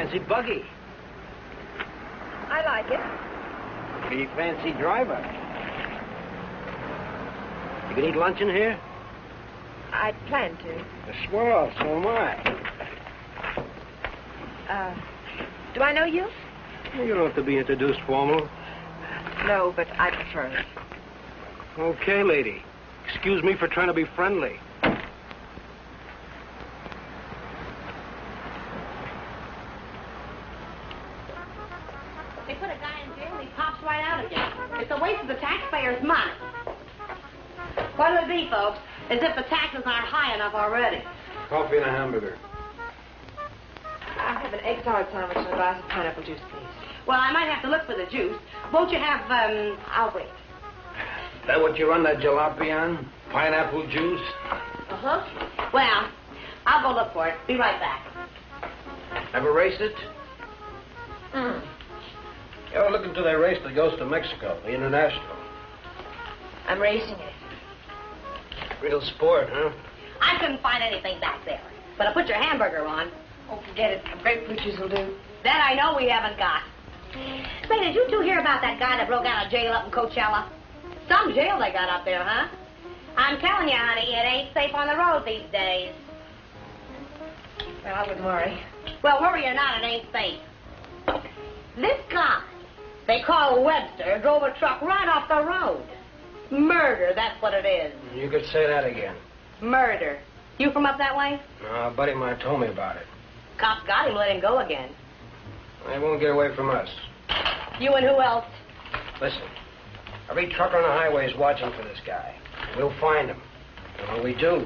fancy buggy. I like it. Pretty fancy driver. You can eat lunch in here? I plan to. Swell, so am I. Do I know you? Well, you don't have to be introduced formal. No, but I prefer it. Okay, lady. Excuse me for trying to be friendly. They put a guy in jail and he pops right out again. It's a waste of the taxpayers' money. What it would be, folks, as if the taxes aren't high enough already. Coffee and a hamburger. I'll have an egg salad sandwich and a glass of pineapple juice, please. Well, I might have to look for the juice. Won't you have, I'll wait. Is that what you run that jalopy on? Pineapple juice? Uh-huh. Well, I'll go look for it. Be right back. Ever race it? Mm. You ever look into that race that goes to Mexico, the International? I'm racing it. Real sport, huh? I couldn't find anything back there. But I put your hamburger on. Oh, forget it. Grapefruit juice will do. That I know we haven't got. Say, did you two hear about that guy that broke out of jail up in Coachella? Some jail they got up there, huh? I'm telling you, honey, it ain't safe on the road these days. Well, I wouldn't worry. Well, worry or not, it ain't safe. This guy, they call Webster, drove a truck right off the road. Murder, that's what it is. You could say that again. Murder. You from up that way? No, a buddy of mine told me about it. Cops got him, let him go again. They won't get away from us. You and who else? Listen, every trucker on the highway is watching for this guy. We'll find him. And when we do,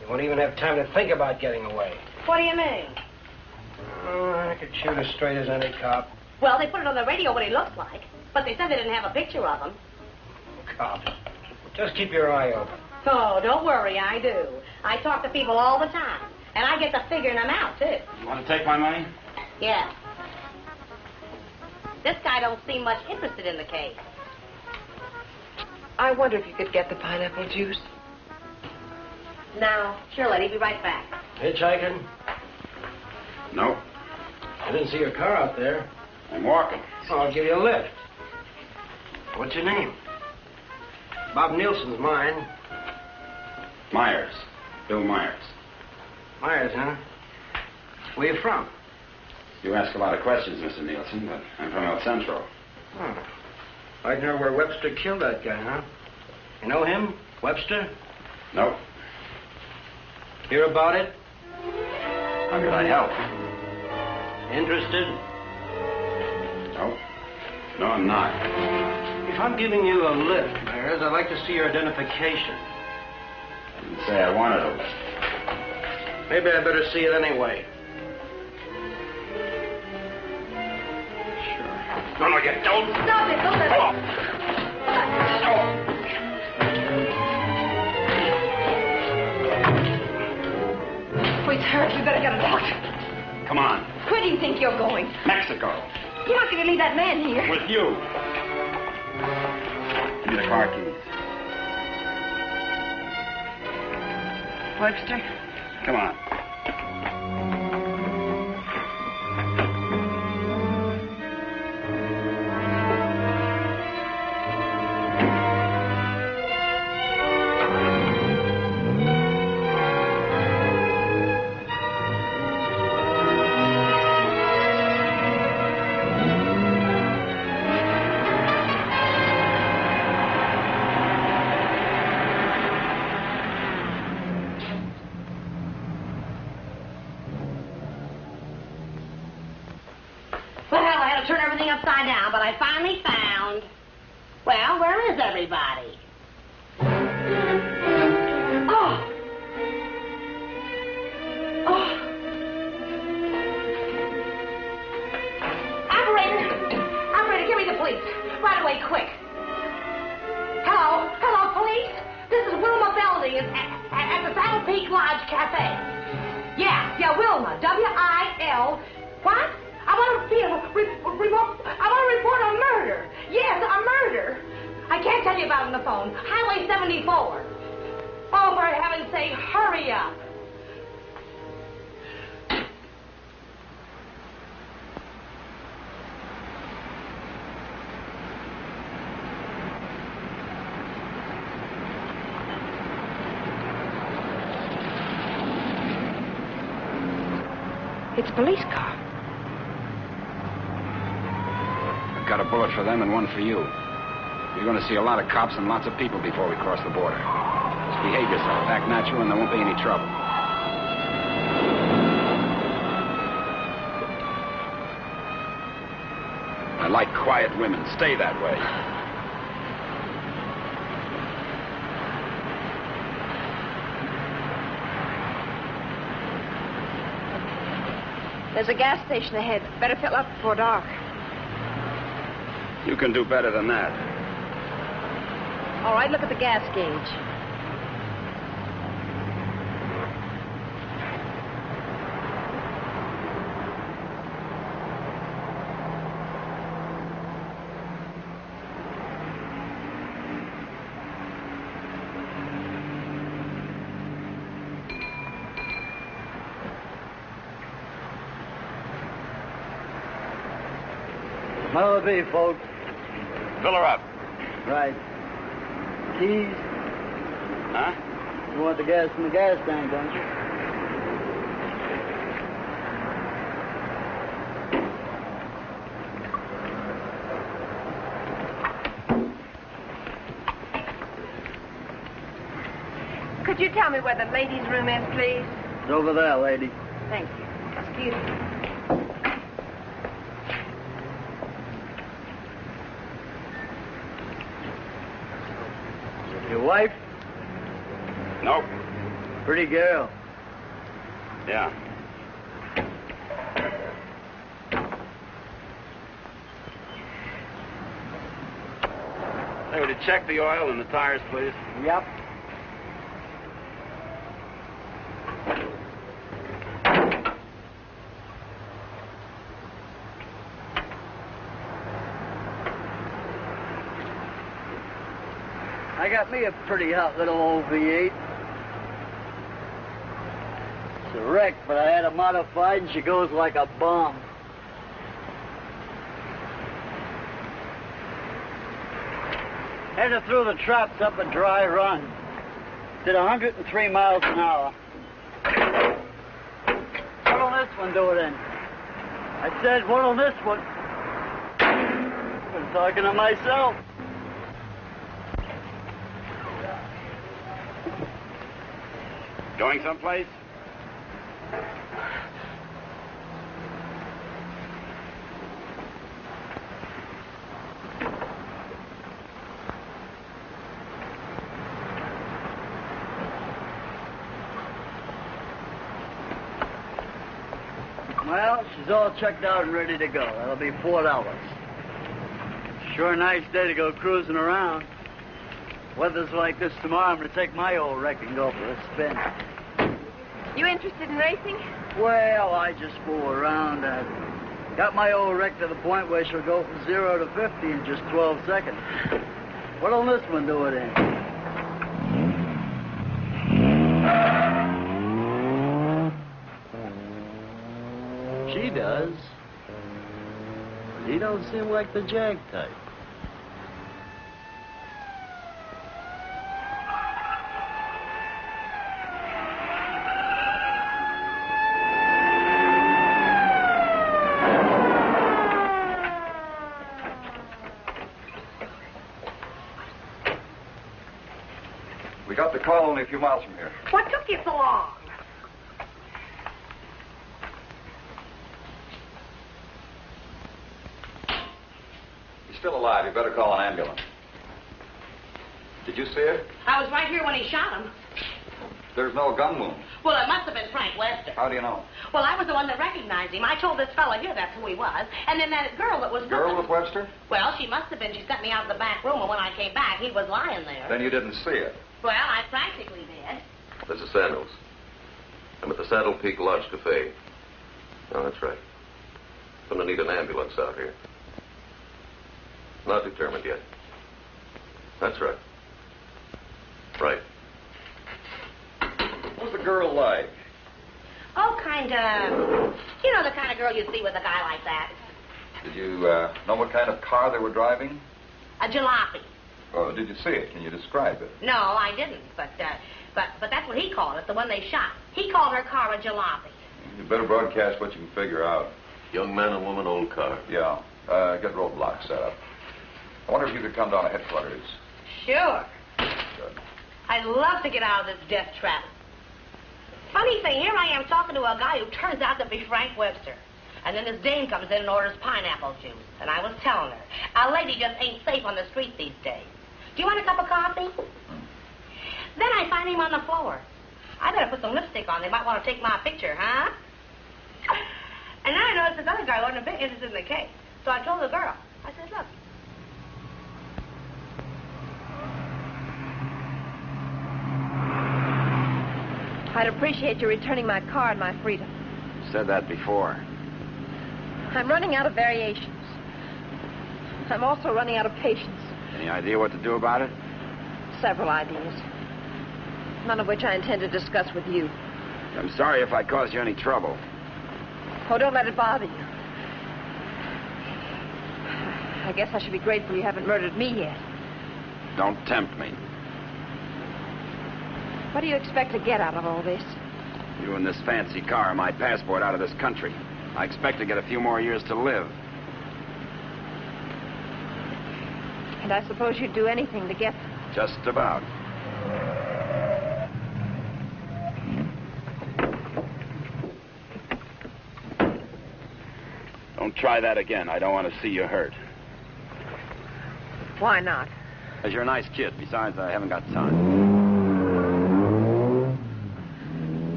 he won't even have time to think about getting away. What do you mean? Oh, I could shoot as straight as any cop. Well, they put it on the radio what he looks like, but they said they didn't have a picture of him. Cops. Just keep your eye open. Oh, don't worry, I do. I talk to people all the time, and I get to figuring them out, too. You want to take my money? Yeah. This guy don't seem much interested in the case. I wonder if you could get the pineapple juice. Now, sure, lady, be right back. Hitchhiking? No. I didn't see your car out there. I'm walking. So I'll give you a lift. What's your name? Bob Nielsen's mine. Myers. Bill Myers. Myers, huh? Where you from? You ask a lot of questions, Mr. Nielsen, but I'm from El Centro. Oh. I'd know where Webster killed that guy, huh? You know him? Webster? No. Hear about it? How could I help? Interested? No. No, I'm not. If I'm giving you a lift, Myers, I'd like to see your identification. I didn't say I wanted a lift. Maybe I better see it anyway. Sure. No, you don't. Stop it, don't let it. Please hurry. We better get a doctor. Come on. Where do you think you're going? Mexico. You're not going to leave that man here. With you. Give me the car keys. Webster? Come on. Turn everything upside down, but I finally found... Well, where is everybody? Oh! Oh! Operator! Operator, give me the police. Right away, quick. Hello? Hello, police? This is Wilma Belding at the Saddle Peak Lodge Cafe. Yeah, Wilma. W-I-L... What? I want to report a murder. Yes, a murder. I can't tell you about it on the phone. Highway 74. Oh, for heaven's sake, hurry up. It's a police car. I've got a bullet for them and one for you. You're going to see a lot of cops and lots of people before we cross the border. Just behave yourself, act natural, and there won't be any trouble. I like quiet women. Stay that way. There's a gas station ahead. Better fill up before dark. You can do better than that. All right, look at the gas gauge. That'll be, folks. Fill her up. Right. Keys? Huh? You want the gas in the gas tank, don't you? Could you tell me where the ladies' room is, please? It's over there, lady. Thank you. Excuse me. Your wife? Nope. Pretty girl. Yeah. Hey, would you check the oil and the tires, please? Yep. I got me a pretty hot little old V8. It's a wreck, but I had her modified and she goes like a bomb. Headed through the traps up a dry run. Did 103 miles an hour. What'll this one do it in? I said, what'll this one? I'm talking to myself. Going someplace? Well, she's all checked out and ready to go. That'll be $4. Sure a nice day to go cruising around. Weather's like this tomorrow, I'm going to take my old wreck and go for a spin. You interested in racing? Well, I just fool around. Got my old wreck to the point where she'll go from 0 to 50 in just 12 seconds. What'll this one do it in? She does. He don't seem like the Jag type. We got the call only a few miles from here. What took you so long? He's still alive. You better call an ambulance. Did you see it? I was right here when he shot him. There's no gun wound. Well, it must have been Frank Webster. How do you know? Well, I was the one that recognized him. I told this fellow here that's who he was. And then that girl that was Girl with with Webster? Well, she must have been. She sent me out of the back room, and when I came back, he was lying there. Then you didn't see it. Well, I practically did. This is Sandals. I'm at the Saddle Peak Lodge Cafe. Oh, that's right. Gonna need an ambulance out here. Not determined yet. That's right. Right. What was the girl like? Oh, kind of... You know, the kind of girl you'd see with a guy like that. Did you know what kind of car they were driving? A jalopy. Oh, did you see it? Can you describe it? No, I didn't, but that's what he called it, the one they shot. He called her car a jalopy. You better broadcast what you can figure out. Young man and woman, old car. Yeah. Get roadblocks set up. I wonder if you could come down to headquarters. Sure. Good. I'd love to get out of this death trap. Funny thing, here I am talking to a guy who turns out to be Frank Webster. And then this dame comes in and orders pineapple juice. And I was telling her, a lady just ain't safe on the street these days. Do you want a cup of coffee? Then I find him on the floor. I better put some lipstick on. They might want to take my picture, huh? And then I noticed this other guy wasn't a bit interested in the case. So I told the girl. I said, look. I'd appreciate you returning my car and my freedom. Said that before. I'm running out of variations. I'm also running out of patience. Any idea what to do about it? Several ideas. None of which I intend to discuss with you. I'm sorry if I caused you any trouble. Oh, don't let it bother you. I guess I should be grateful you haven't murdered me yet. Don't tempt me. What do you expect to get out of all this? You and this fancy car are my passport out of this country. I expect to get a few more years to live. And I suppose you'd do anything to get them. Just about. Don't try that again. I don't want to see you hurt. Why not? Because you're a nice kid. Besides, I haven't got time.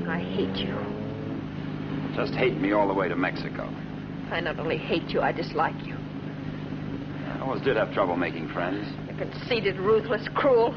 I hate you. Just hate me all the way to Mexico. I not only hate you, I dislike you. I always did have trouble making friends. You're conceited, ruthless, cruel.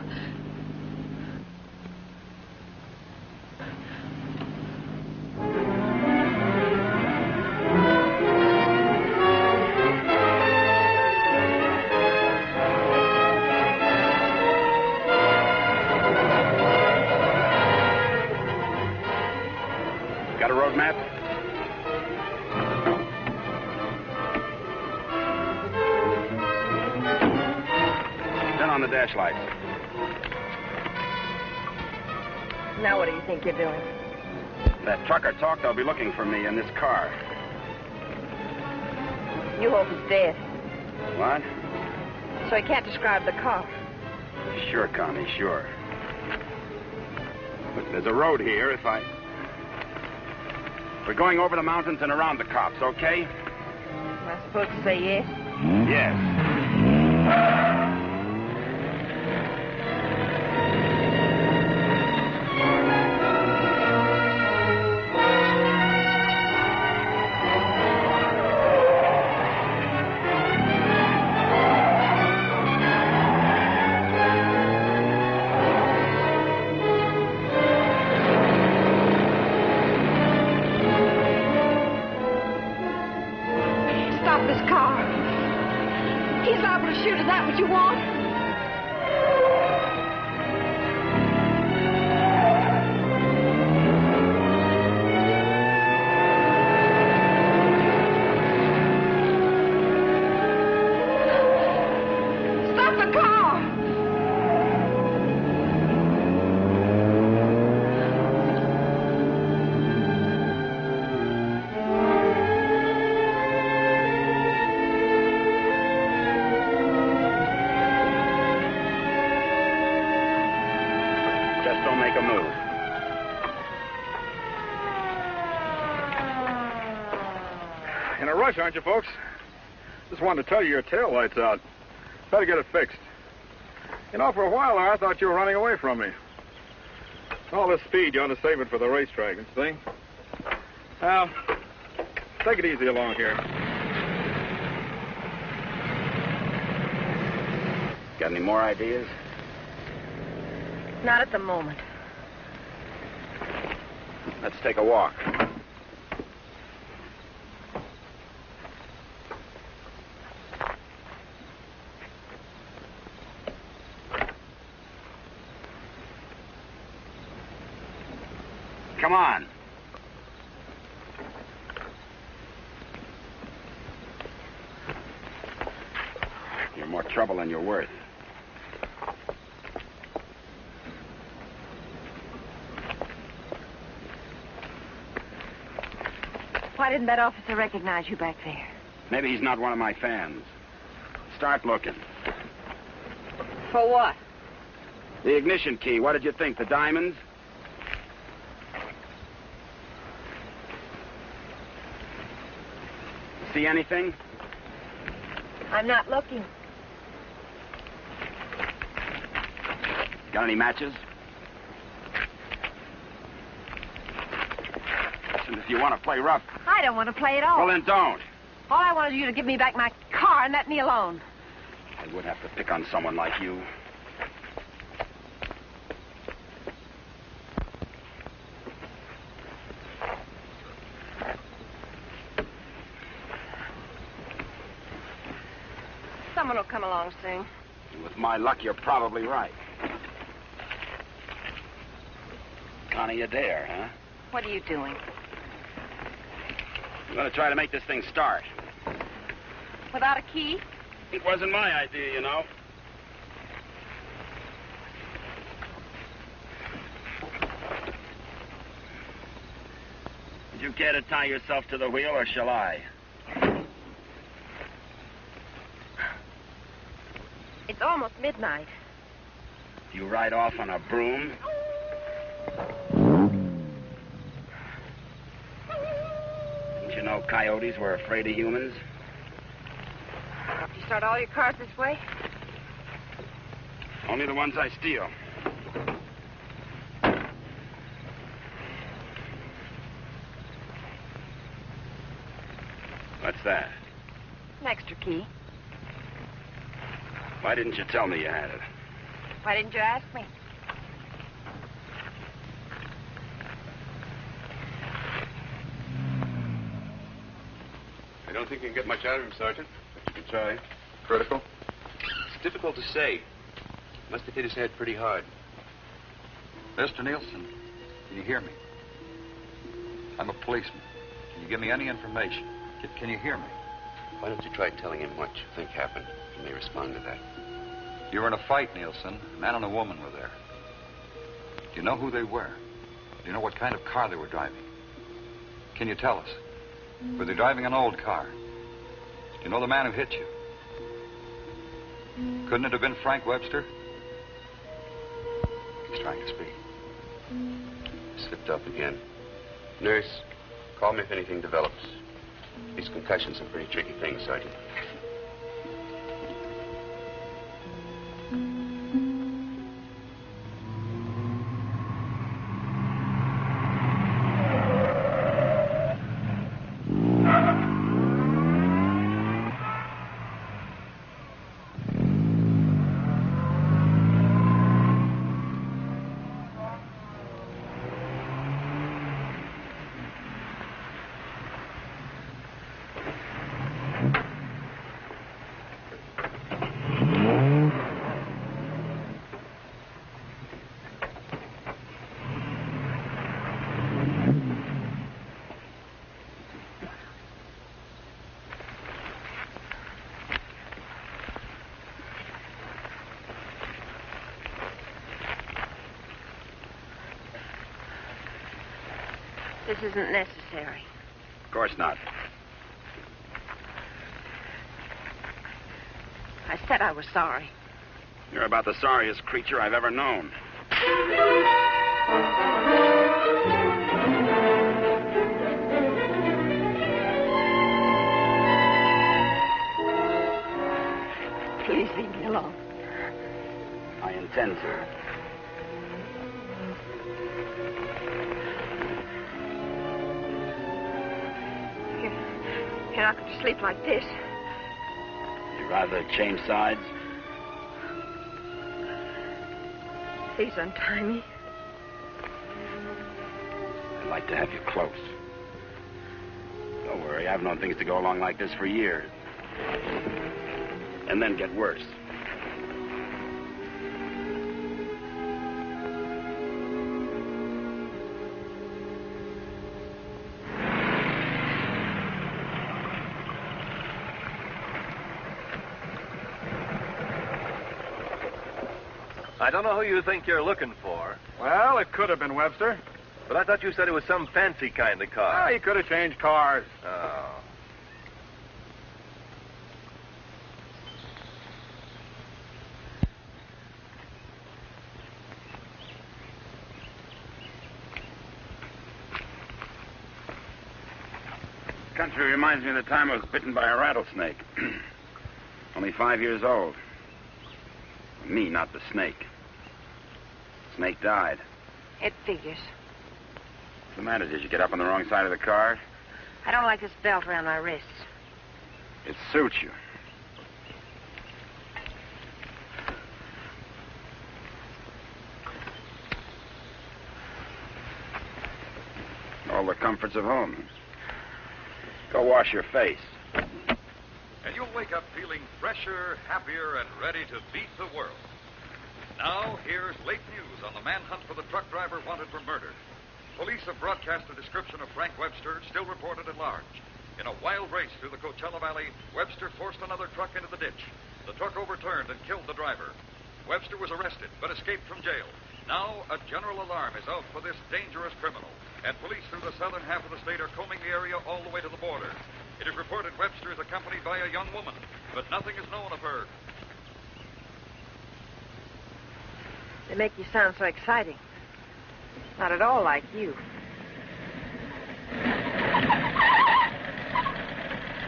Got a road map? Turn on the dash lights. Now what do you think you're doing? That trucker talked, they'll be looking for me in this car. You hope he's dead. What? So he can't describe the car. Sure, Connie, sure. Look, there's a road here We're going over the mountains and around the cops, okay? Am I supposed to say yes? Yes. Stop this car. He's liable to shoot. Is that what you want? Stop the car! Just don't make a move. In a rush, aren't you, folks? Just wanted to tell you your tail light's out. Better get it fixed. You know, for a while there, I thought you were running away from me. All this speed, you want to save it for the racetrack, you see? Now, take it easy along here. Got any more ideas? Not at the moment. Let's take a walk. Come on. You're more trouble than you're worth. Why didn't that officer recognize you back there? Maybe he's not one of my fans. Start looking. For what? The ignition key, what did you think? The diamonds? See anything? I'm not looking. Got any matches? Listen, if you want to play rough... I don't want to play at all. Well, then don't. All I wanted you to give me back my car and let me alone. I would have to pick on someone like you. Someone will come along soon. With my luck, you're probably right. Connie Adair, huh? What are you doing? I'm going to try to make this thing start. Without a key? It wasn't my idea, you know. Would you care to tie yourself to the wheel, or shall I? It's almost midnight. You ride off on a broom? Didn't you know coyotes were afraid of humans? Do you start all your cars this way? Only the ones I steal. What's that? An extra key. Why didn't you tell me you had it? Why didn't you ask me? I don't think you can get much out of him, Sergeant, but you can try. Critical? It's difficult to say. Must have hit his head pretty hard. Mr. Nielsen, can you hear me? I'm a policeman. Can you give me any information? Can you hear me? Why don't you try telling him what you think happened? He may respond to that. You were in a fight, Nielsen. A man and a woman were there. Do you know who they were? Do you know what kind of car they were driving? Can you tell us? Were they driving an old car? Do you know the man who hit you? Couldn't it have been Frank Webster? He's trying to speak. Slipped up again. Nurse, call me if anything develops. These concussions are pretty tricky things, Sergeant. This isn't necessary. Of course not. I said I was sorry. You're about the sorriest creature I've ever known. Please leave me alone. I intend to. You're not going to sleep like this. You'd rather change sides? Please untie me. I'd like to have you close. Don't worry, I've known things to go along like this for years. And then get worse. I don't know who you think you're looking for. Well, it could have been Webster. But I thought you said it was some fancy kind of car. Ah, he could have changed cars. Oh. Country reminds me of the time I was bitten by a rattlesnake. Only 5 years old. Me, not the snake. Snake died. It figures. What's the matter? Did you get up on the wrong side of the car? I don't like this belt around my wrists. It suits you. All the comforts of home. Go wash your face. And you'll wake up feeling fresher, happier, and ready to beat the world. Now, here's late news on the manhunt for the truck driver wanted for murder. Police have broadcast a description of Frank Webster, still reported at large. In a wild race through the Coachella Valley, Webster forced another truck into the ditch. The truck overturned and killed the driver. Webster was arrested, but escaped from jail. Now, a general alarm is out for this dangerous criminal, and police through the southern half of the state are combing the area all the way to the border. It is reported Webster is accompanied by a young woman, but nothing is known of her. They make you sound so exciting. Not at all like you.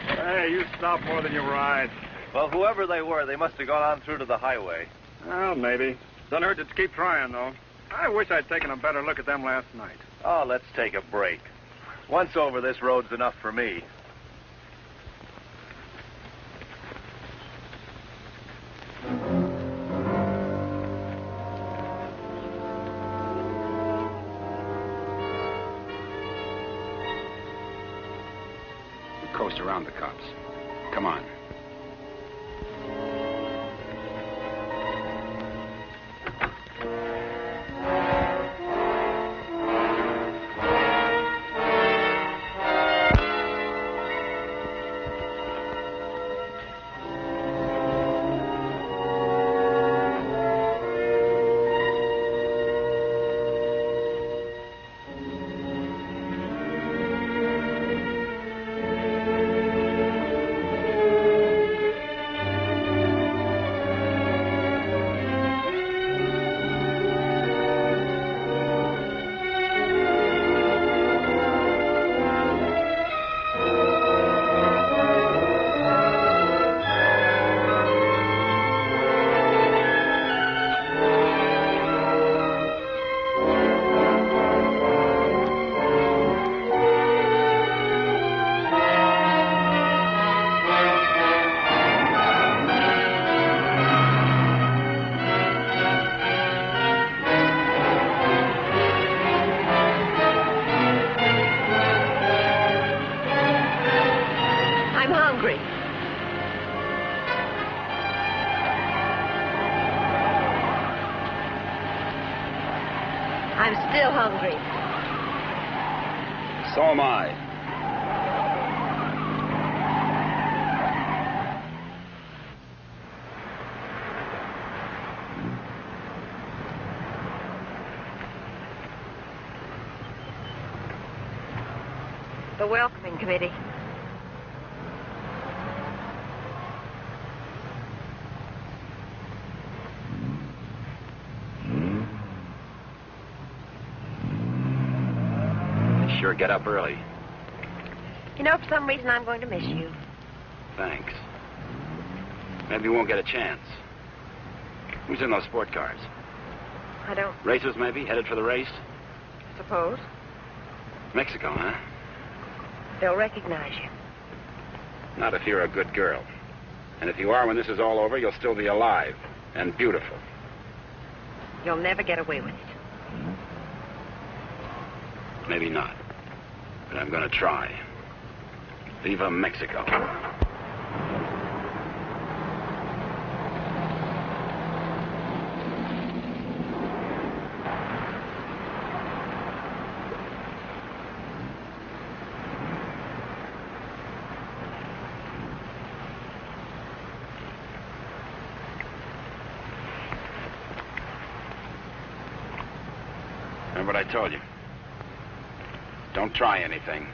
Hey, you stop more than you ride. Well, whoever they were, they must have gone on through to the highway. Well, maybe. Doesn't hurt to keep trying, though. I wish I'd taken a better look at them last night. Oh, let's take a break. Once over, this road's enough for me. We coast around the cops. Come on. I'm still hungry. So am I. The welcoming committee. Sure get up early. You know, for some reason, I'm going to miss you. Thanks. Maybe you won't get a chance. Who's in those sport cars? I don't Racers, maybe? Headed for the race? suppose. Mexico, huh? They'll recognize you. Not if you're a good girl. And if you are, when this is all over, you'll still be alive and beautiful. You'll never get away with it. Maybe not. But I'm going to try. Viva Mexico. Remember what I told you? Don't try anything.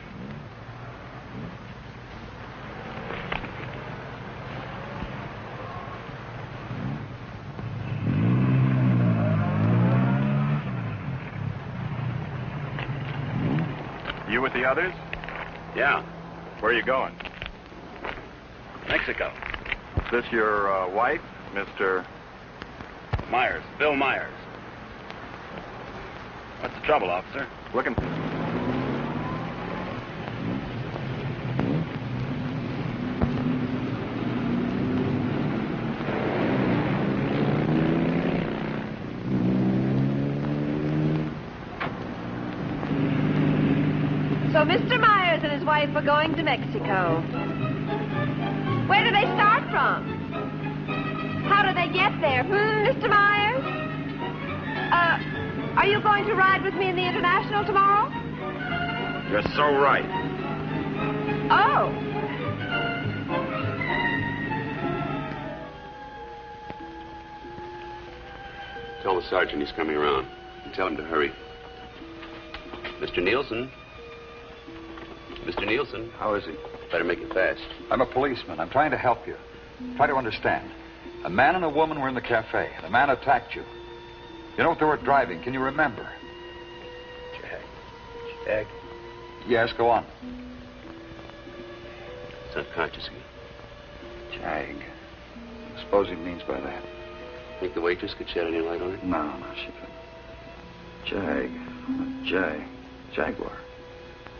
You with the others? Yeah. Where are you going? Mexico. Is this your wife, Mr. Myers. Bill Myers. What's the trouble, officer? Looking... So Mr. Myers and his wife are going to Mexico. Where do they start from? How do they get there? Mr. Myers? Are you going to ride with me in the International tomorrow? You're so right. Oh. Tell the sergeant he's coming around. And tell him to hurry. Mr. Nielsen? Mr. Nielsen? How is he? Better make it fast. I'm a policeman. I'm trying to help you. Try to understand. A man and a woman were in the cafe. The man attacked you. You know what they were driving? Can you remember? Jag. Yes, go on. Subconscious again. Jag. I suppose he means by that. Think the waitress could shed any light on it? No, she couldn't. Jaguar.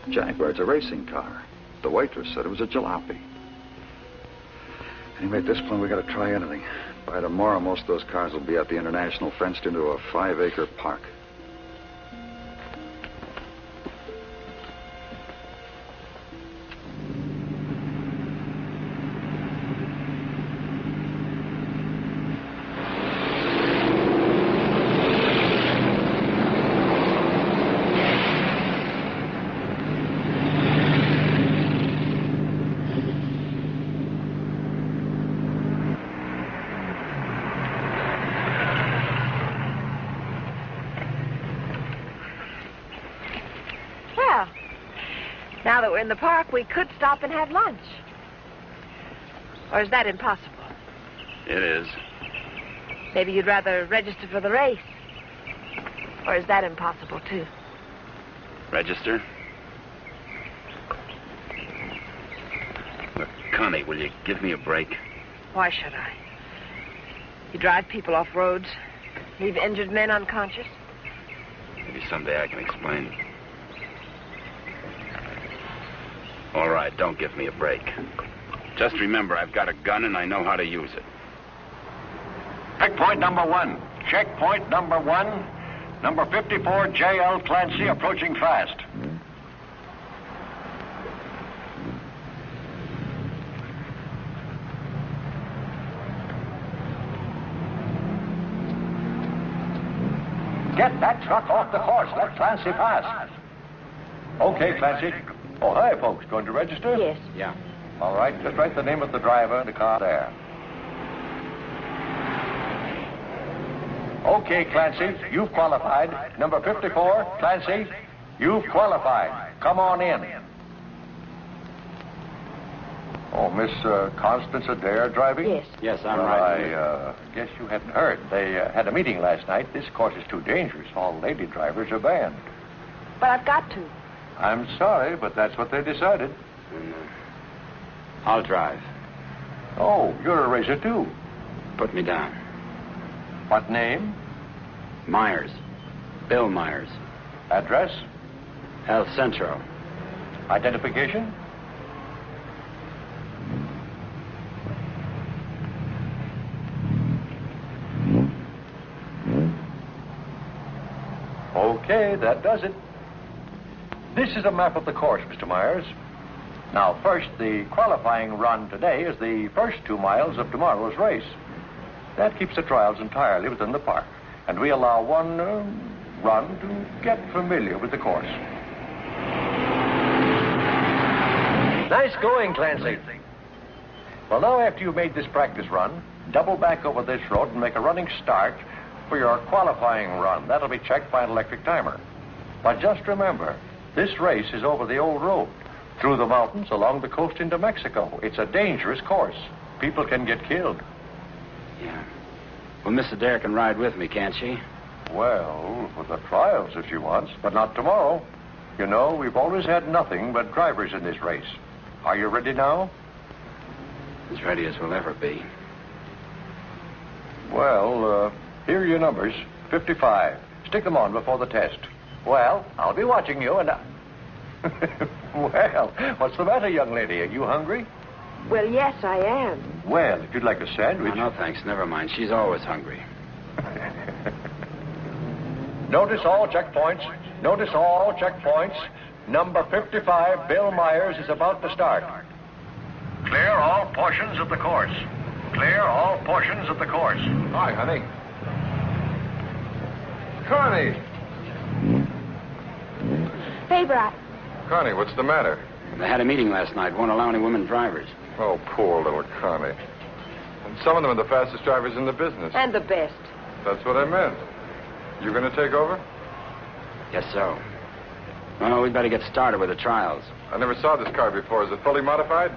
Jaguar, it's a racing car. The waitress said it was a jalopy. Anyway, at this point, we got to try anything. By tomorrow, most of those cars will be at the International, fenced into a 5-acre park. Now that we're in the park, we could stop and have lunch. Or is that impossible? It is. Maybe you'd rather register for the race. Or is that impossible, too? Register? Look, Connie, will you give me a break? Why should I? You drive people off roads, leave injured men unconscious. Maybe someday I can explain. All right, don't give me a break. Just remember, I've got a gun and I know how to use it. Checkpoint number 1. Checkpoint number 1. Number 54, J.L. Clancy, approaching fast. Get that truck off the course. Let Clancy pass. Okay, Clancy. Oh, hi, folks. Going to register? Yes. Yeah. All right. Just write the name of the driver and the car there. Okay, Clancy. You've qualified. Number 54, Clancy. You've qualified. Come on in. Oh, Miss Constance Adair driving? Yes. Yes, I'm right. I guess you hadn't heard. They had a meeting last night. This course is too dangerous. All lady drivers are banned. But I've got to. I'm sorry, but that's what they decided. I'll drive. Oh, you're a racer, too. Put me down. What name? Myers. Bill Myers. Address? El Centro. Identification? Okay, that does it. This is a map of the course, Mr. Myers. Now, first, the qualifying run today is the first 2 miles of tomorrow's race. That keeps the trials entirely within the park, and we allow one run to get familiar with the course. Nice going, Clancy. Well, now, after you've made this practice run, double back over this road and make a running start for your qualifying run. That'll be checked by an electric timer. But just remember, This race is over the old road, through the mountains, along the coast into Mexico. It's a dangerous course. People can get killed. Yeah. Well, Miss Adair can ride with me, can't she? Well, for the trials if she wants, but not tomorrow. You know, we've always had nothing but drivers in this race. Are you ready now? As ready as we'll ever be. Well, here are your numbers. 55. Stick them on before the test. Well, I'll be watching you and Well, what's the matter, young lady? Are you hungry? Well, yes, I am. Well, if you'd like a sandwich... No, thanks. Never mind. She's always hungry. Notice all checkpoints. Notice all checkpoints. Number 55, Bill Myers, is about to start. Clear all portions of the course. Clear all portions of the course. Hi, honey. Connie! Hey, Brat. Connie, what's the matter? They had a meeting last night. Won't allow any women drivers. Oh, poor little Connie. And some of them are the fastest drivers in the business. And the best. That's what I meant. You going to take over? Guess so. Well, we'd better get started with the trials. I never saw this car before. Is it fully modified?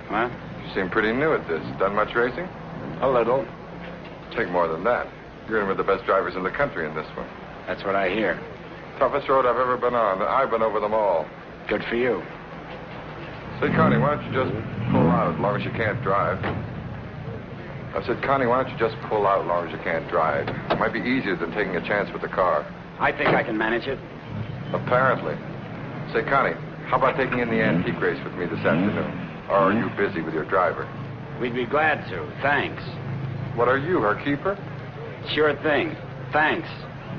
What? You seem pretty new at this. Done much racing? A little. Think more than that. You're in with the best drivers in the country in this one. That's what I hear. Toughest road I've ever been on. I've been over them all. Good for you. Say, Connie, why don't you just pull out as long as you can't drive? I said, Connie, why don't you just pull out as long as you can't drive? It might be easier than taking a chance with the car. I think I can manage it. Apparently. Say, Connie, how about taking in the antique race with me this afternoon? Or are you busy with your driver? We'd be glad to. Thanks. What are you, her keeper? Sure thing. Thanks.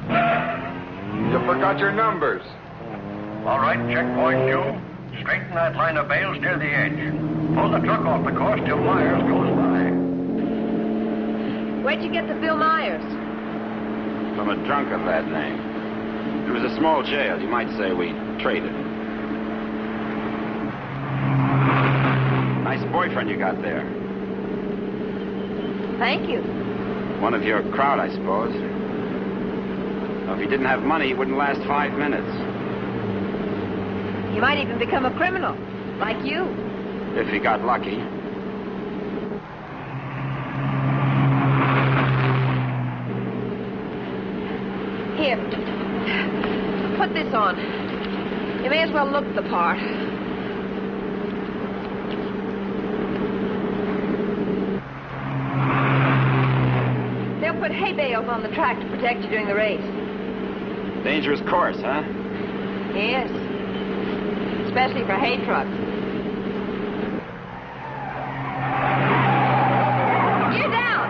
You forgot your numbers. All right, checkpoint 2. Straighten that line of bales near the edge. Pull the truck off the course till Myers goes by. Where'd you get the Bill Myers? From a drunk of that name. It was a small jail. You might say we traded. Nice boyfriend you got there. Thank you. One of your crowd, I suppose. Well, if he didn't have money, he wouldn't last 5 minutes. He might even become a criminal, like you. If he got lucky. Here. Put this on. You may as well look the part. They'll put hay bales on the track to protect you during the race. Dangerous course, huh? Yes. Especially for hay trucks. Gear down.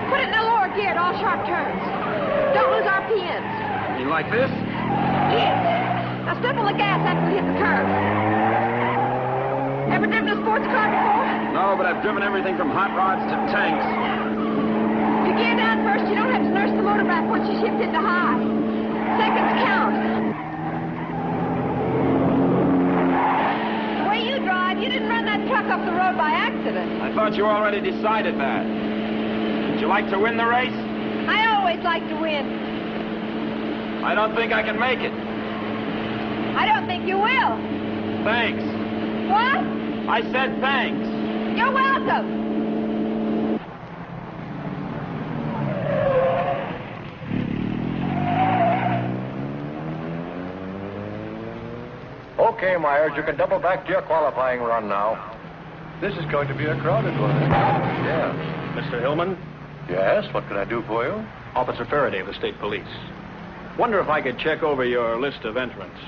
Put it in the lower gear at all sharp turns. Don't lose RPMs. You like this? Yes. Now step on the gas after we hit the curve. Ever driven a sports car before? No, but I've driven everything from hot rods to tanks. If you gear down first, you don't have to nurse the motor back once you shift into high. Seconds count. The way you drive, you didn't run that truck off the road by accident. I thought you already decided that. Would you like to win the race? I always like to win. I don't think I can make it. I don't think you will. Thanks. What? I said thanks. You're welcome. Okay, Myers, you can double back to your qualifying run now. This is going to be a crowded one. Yeah. Mr. Hillman? Yes, what can I do for you? Officer Faraday of the State Police. Wonder if I could check over your list of entrants.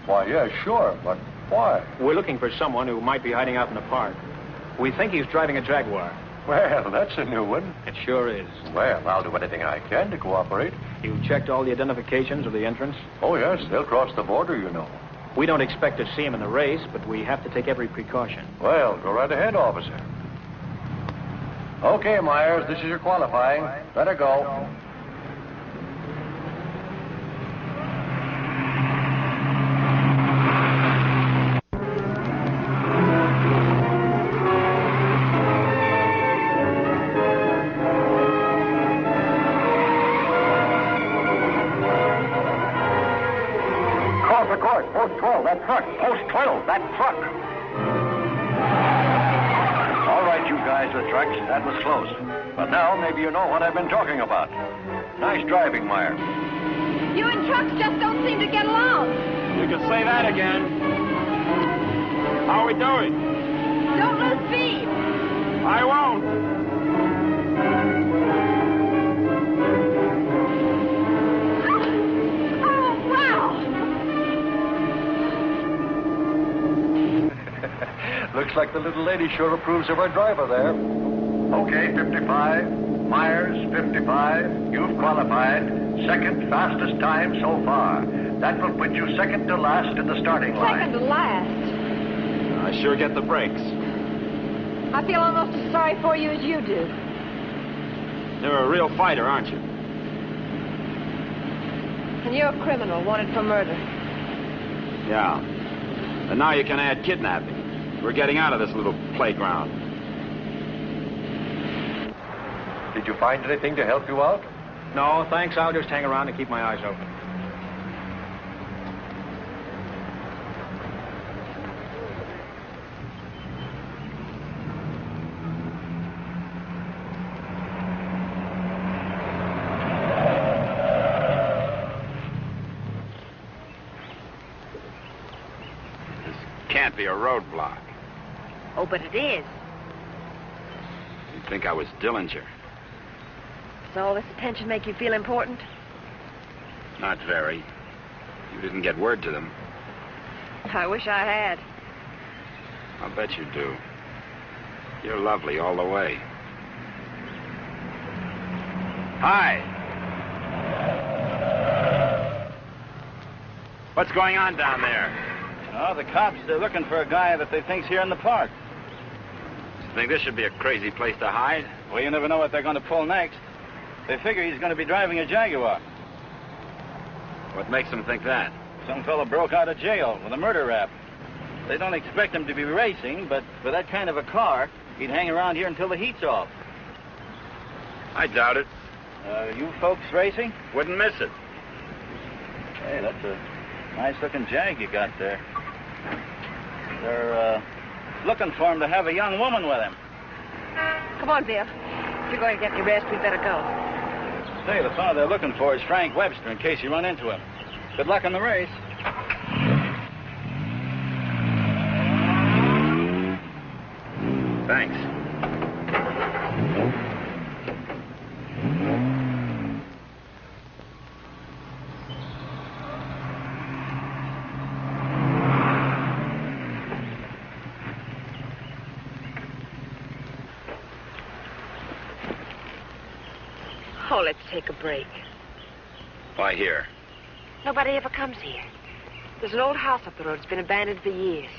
Why, yeah, sure, but why? We're looking for someone who might be hiding out in the park. We think he's driving a Jaguar. Well, that's a new one. It sure is. Well, I'll do anything I can to cooperate. You checked all the identifications of the entrants? Oh, yes, they'll cross the border, you know. We don't expect to see him in the race, but we have to take every precaution. Well, go right ahead, officer. Okay, Myers, this is your qualifying. Let her go. that truck. Post 12, that truck. All right, you guys with trucks, that was close. But now maybe you know what I've been talking about. Nice driving, Myers. You and trucks just don't seem to get along. You can say that again. How are we doing? Don't lose speed. I won't. Oh, wow. Looks like the little lady sure approves of our driver there. Okay, 55. Myers, 55. You've qualified. Second fastest time so far. That will put you second to last in the starting line. Second to last. I sure get the breaks. I feel almost as sorry for you as you do. You're a real fighter, aren't you? And you're a criminal wanted for murder. Yeah. And now you can add kidnapping. We're getting out of this little playground. Did you find anything to help you out? No, thanks. I'll just hang around and keep my eyes open. Can't be a roadblock. Oh, but it is. You'd think I was Dillinger. Does all this attention make you feel important? Not very. You didn't get word to them. I wish I had. I'll bet you do. You're lovely all the way. Hi. What's going on down there? Oh, the cops, they're looking for a guy that they think's here in the park. You think this should be a crazy place to hide? Well, you never know what they're going to pull next. They figure he's going to be driving a Jaguar. What makes them think that? Some fellow broke out of jail with a murder rap. They don't expect him to be racing, but for that kind of a car, he'd hang around here until the heat's off. I doubt it. You folks racing? Wouldn't miss it. Hey, that's a nice-looking Jag you got there. They're looking for him to have a young woman with him. Come on, Bill. If you're going to get any rest, we'd better go. Say, the fellow they're looking for is Frank Webster, in case you run into him. Good luck in the race. Thanks. Oh, let's take a break. Why here? Nobody ever comes here. There's an old house up the road. It's been abandoned for years.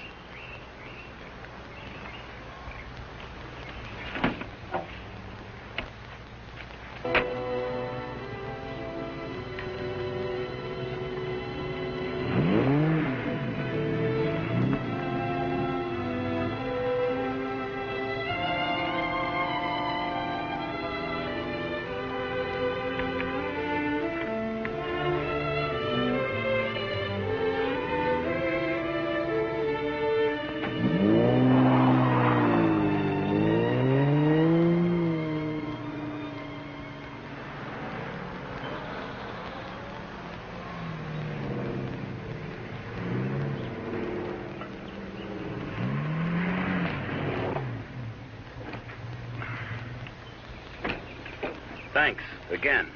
Thanks, again.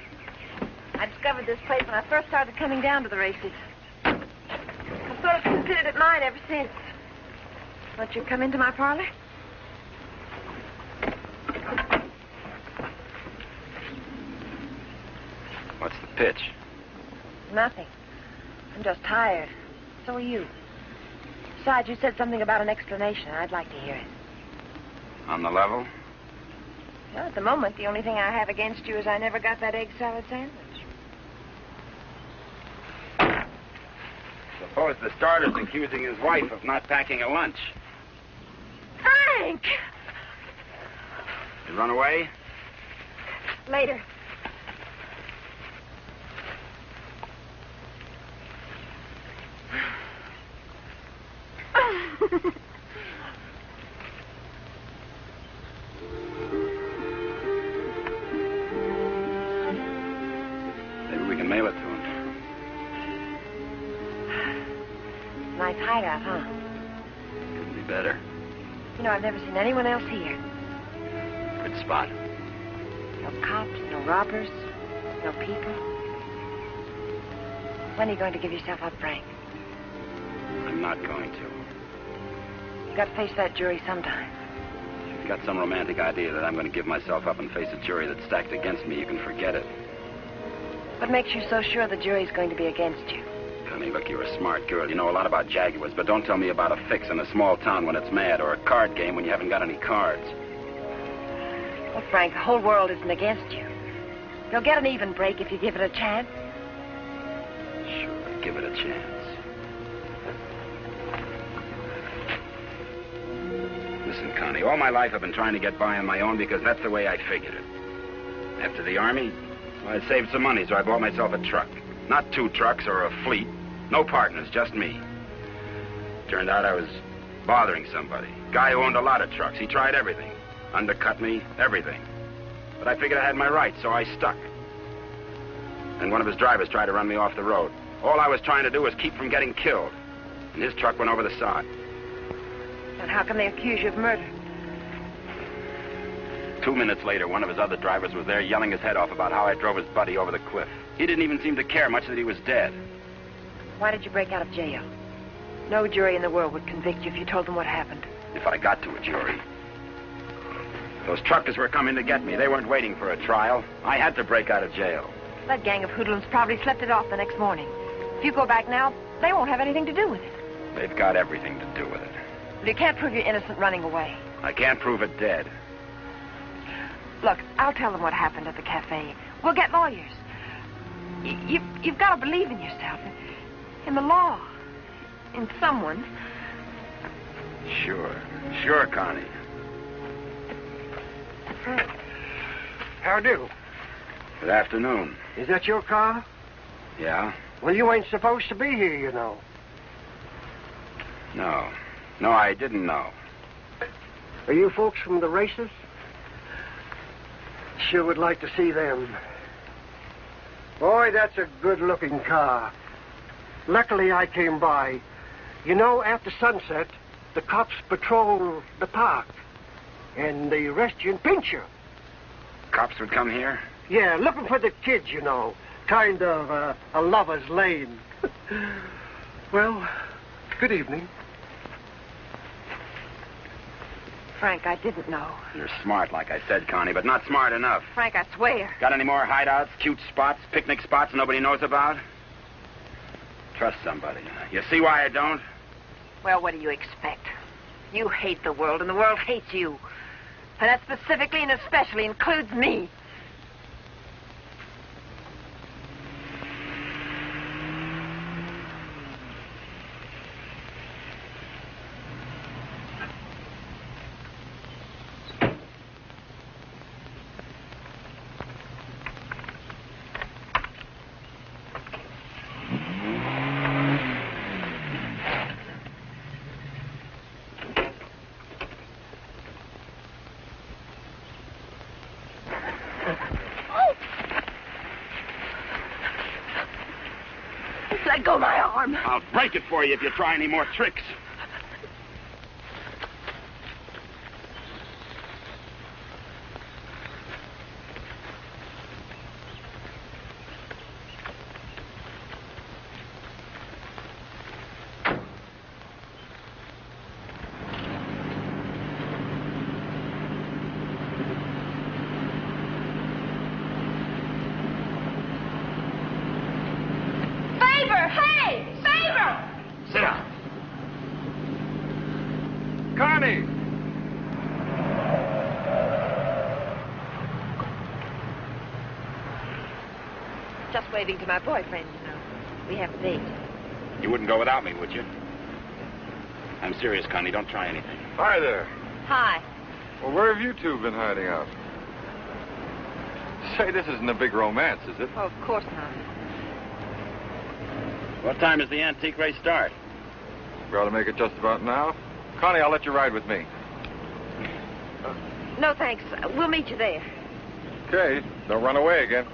I discovered this place when I first started coming down to the races. I've sort of considered it mine ever since. Won't you come into my parlor? What's the pitch? Nothing. I'm just tired. So are you. Besides, you said something about an explanation. I'd like to hear it. On the level? Well, at the moment, the only thing I have against you is I never got that egg salad sandwich. Suppose the starter's accusing his wife of not packing a lunch. Frank! You run away? Later. mail it to him. Nice hideout, huh? Couldn't be better. You know, I've never seen anyone else here. Good spot. No cops, no robbers, no people. When are you going to give yourself up, Frank? I'm not going to. You got to face that jury sometime. If you've got some romantic idea that I'm going to give myself up and face a jury that's stacked against me, you can forget it. What makes you so sure the jury's going to be against you? Connie, look, you're a smart girl. You know a lot about Jaguars, but don't tell me about a fix in a small town when it's mad or a card game when you haven't got any cards. Well, Frank, the whole world isn't against you. You'll get an even break if you give it a chance. Sure, give it a chance. Listen, Connie, all my life I've been trying to get by on my own because that's the way I figured it. After the Army, well, I saved some money, so I bought myself a truck. Not 2 trucks or a fleet. No partners, just me. Turned out I was bothering somebody. Guy who owned a lot of trucks. He tried everything. Undercut me, everything. But I figured I had my rights, so I stuck. And one of his drivers tried to run me off the road. All I was trying to do was keep from getting killed. And his truck went over the sod. And how come they accuse you of murder? 2 minutes later, one of his other drivers was there yelling his head off about how I drove his buddy over the cliff. He didn't even seem to care much that he was dead. Why did you break out of jail? No jury in the world would convict you if you told them what happened. If I got to a jury. Those truckers were coming to get me. They weren't waiting for a trial. I had to break out of jail. That gang of hoodlums probably slept it off the next morning. If you go back now, they won't have anything to do with it. They've got everything to do with it. But you can't prove you're innocent running away. I can't prove it dead. Look, I'll tell them what happened at the cafe. We'll get lawyers. You've got to believe in yourself, in the law, in someone. Sure, Connie. How do? Good afternoon. Is that your car? Yeah? Well, you ain't supposed to be here, you know. No, I didn't know. Are you folks from the races? Sure would like to see them. Boy, that's a good-looking car. Luckily, I came by. You know, after sunset, the cops patrol the park. And they arrest you and pinch you. Cops would come here? Yeah, looking for the kids, you know. Kind of a lover's lane. Well, good evening. Frank, I didn't know. You're smart, like I said, Connie, but not smart enough. Frank, I swear. Got any more hideouts, cute spots, picnic spots nobody knows about? Trust somebody. You see why I don't? Well, what do you expect? You hate the world, and the world hates you. And that specifically and especially includes me. Let go my arm. I'll break it for you if you try any more tricks. Sit down. Connie! Just waving to my boyfriend, you know. We have a date. You wouldn't go without me, would you? I'm serious, Connie. Don't try anything. Hi there. Hi. Well, where have you two been hiding out? Say, this isn't a big romance, is it? Oh, of course not. What time does the antique race start? We ought to make it just about now. Connie, I'll let you ride with me. No, thanks. We'll meet you there. Okay. Don't run away again.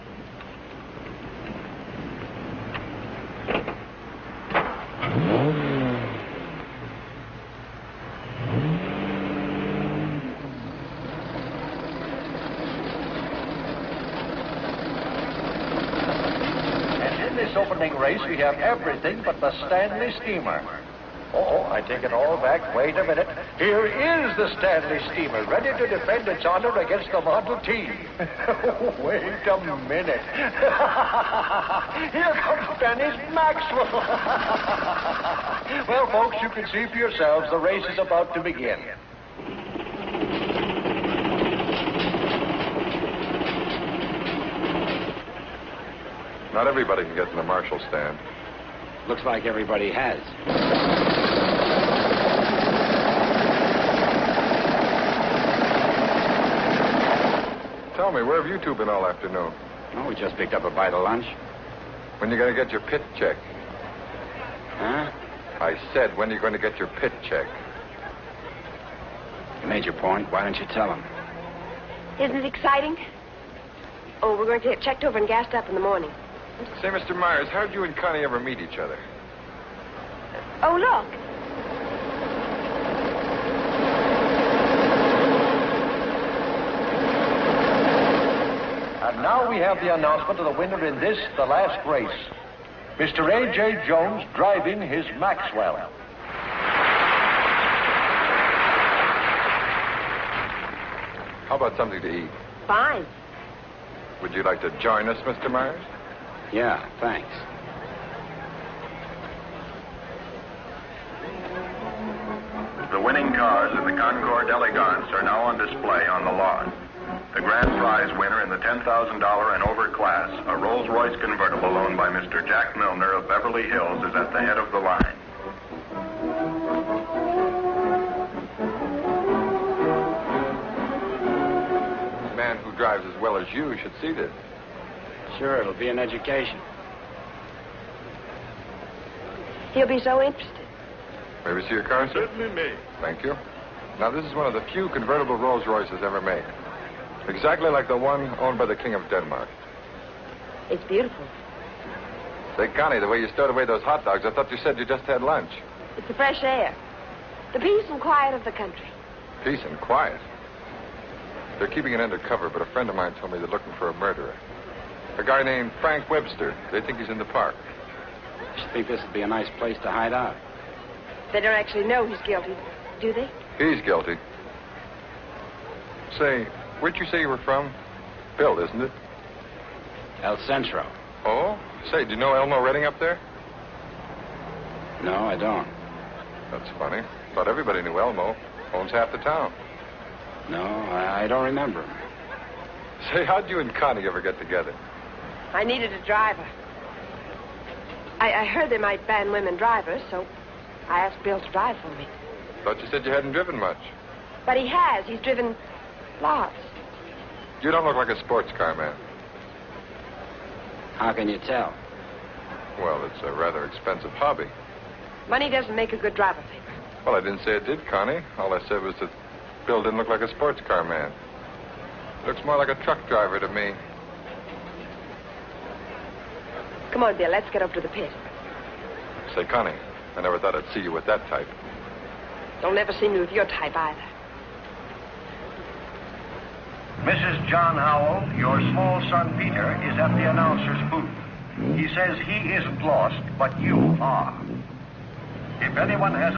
opening race, we have everything but the Stanley steamer. Oh, I take it all back. Wait a minute. Here is the Stanley steamer, ready to defend its honor against the Model T. Wait a minute. Here comes Dennis Maxwell. Well, folks, you can see for yourselves the race is about to begin. Not everybody can get in the marshal stand. Looks like everybody has. Tell me, where have you two been all afternoon? Oh, we just picked up a bite of lunch. When you going to get your pit check? Huh? I said, when are you going to get your pit check? You made your point. Why don't you tell him? Isn't it exciting? Oh, we're going to get checked over and gassed up in the morning. Say, Mr. Myers, how did you and Connie ever meet each other? Oh, look. And now we have the announcement of the winner in this, the last race. Mr. A.J. Jones driving his Maxwell. How about something to eat? Fine. Would you like to join us, Mr. Myers? Yeah, thanks. The winning cars in the Concours d'Elegance are now on display on the lawn. The grand prize winner in the $10,000 and over class, a Rolls-Royce convertible owned by Mr. Jack Milner of Beverly Hills, is at the head of the line. A man who drives as well as you should see this. Sure, it'll be an education. He'll be so interested. May we see your car, sir? Certainly may. Thank you. Now, this is one of the few convertible Rolls-Royces ever made. Exactly like the one owned by the King of Denmark. It's beautiful. Say, Connie, the way you stowed away those hot dogs, I thought you said you just had lunch. It's the fresh air. The peace and quiet of the country. Peace and quiet. They're keeping it undercover, but a friend of mine told me they're looking for a murderer. A guy named Frank Webster. They think he's in the park. I think this would be a nice place to hide out. They don't actually know he's guilty, do they? He's guilty. Say, where'd you say you were from? Bill, isn't it? El Centro. Oh? Say, do you know Elmo Redding up there? No, I don't. That's funny. Thought everybody knew Elmo. Owns half the town. No, I don't remember him. Say, how'd you and Connie ever get together? I needed a driver. I heard they might ban women drivers, so I asked Bill to drive for me. Thought you said you hadn't driven much. But he has. He's driven lots. You don't look like a sports car man. How can you tell? Well, it's a rather expensive hobby. Money doesn't make a good driver, Pete. Well, I didn't say it did, Connie. All I said was that Bill didn't look like a sports car man. Looks more like a truck driver to me. Come on, Bill. Let's get up to the pit. Say, Connie, I never thought I'd see you with that type. You'll never see me with your type either. Mrs. John Howell, your small son Peter is at the announcer's booth. He says he isn't lost, but you are. If anyone has